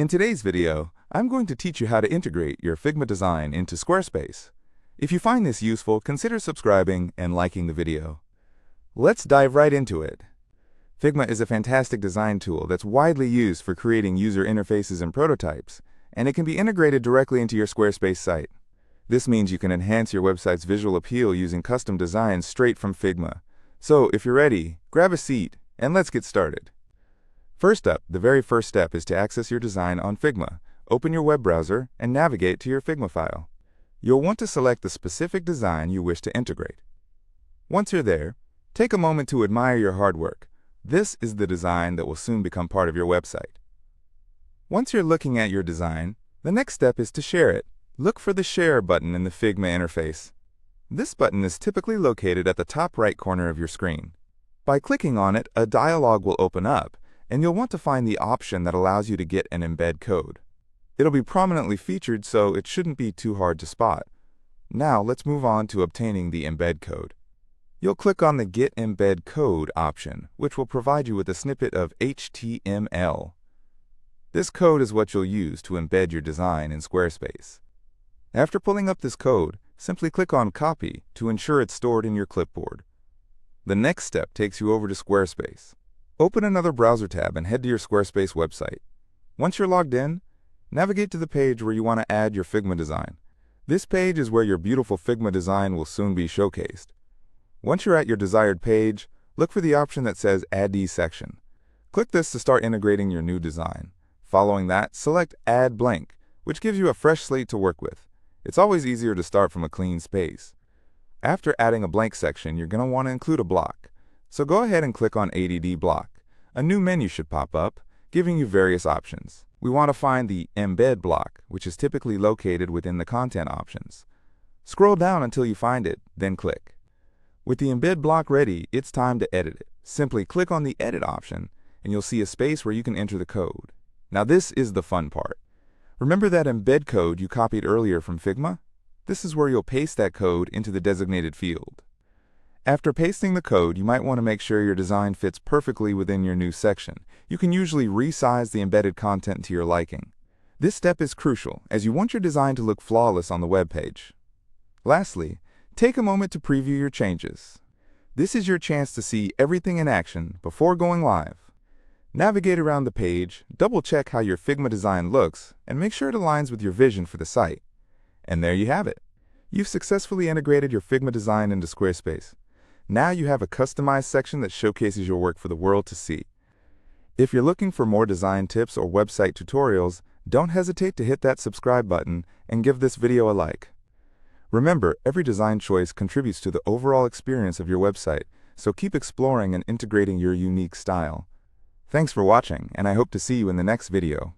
In today's video, I'm going to teach you how to integrate your Figma design into Squarespace. If you find this useful, consider subscribing and liking the video. Let's dive right into it. Figma is a fantastic design tool that's widely used for creating user interfaces and prototypes, and it can be integrated directly into your Squarespace site. This means you can enhance your website's visual appeal using custom designs straight from Figma. So, if you're ready, grab a seat and let's get started. First up, the very first step is to access your design on Figma. Open your web browser and navigate to your Figma file. You'll want to select the specific design you wish to integrate. Once you're there, take a moment to admire your hard work. This is the design that will soon become part of your website. Once you're looking at your design, the next step is to share it. Look for the Share button in the Figma interface. This button is typically located at the top right corner of your screen. By clicking on it, a dialog will open up, and you'll want to find the option that allows you to get an embed code. It'll be prominently featured, so it shouldn't be too hard to spot. Now let's move on to obtaining the embed code. You'll click on the Get Embed Code option, which will provide you with a snippet of HTML. This code is what you'll use to embed your design in Squarespace. After pulling up this code, simply click on Copy to ensure it's stored in your clipboard. The next step takes you over to Squarespace. Open another browser tab and head to your Squarespace website. Once you're logged in, navigate to the page where you want to add your Figma design. This page is where your beautiful Figma design will soon be showcased. Once you're at your desired page, look for the option that says Addee section. Click this to start integrating your new design. Following that, select Add Blank, which gives you a fresh slate to work with. It's always easier to start from a clean space. After adding a blank section, you're going to want to include a block. So go ahead and click on ADD Block. A new menu should pop up, giving you various options. We want to find the Embed block, which is typically located within the Content options. Scroll down until you find it, then click. With the Embed block ready, it's time to edit it. Simply click on the Edit option, and you'll see a space where you can enter the code. Now this is the fun part. Remember that embed code you copied earlier from Figma? This is where you'll paste that code into the designated field. After pasting the code, you might want to make sure your design fits perfectly within your new section. You can usually resize the embedded content to your liking. This step is crucial, as you want your design to look flawless on the web page. Lastly, take a moment to preview your changes. This is your chance to see everything in action before going live. Navigate around the page, double-check how your Figma design looks, and make sure it aligns with your vision for the site. And there you have it. You've successfully integrated your Figma design into Squarespace. Now you have a customized section that showcases your work for the world to see. If you're looking for more design tips or website tutorials, don't hesitate to hit that subscribe button and give this video a like. Remember, every design choice contributes to the overall experience of your website, so keep exploring and integrating your unique style. Thanks for watching, and I hope to see you in the next video.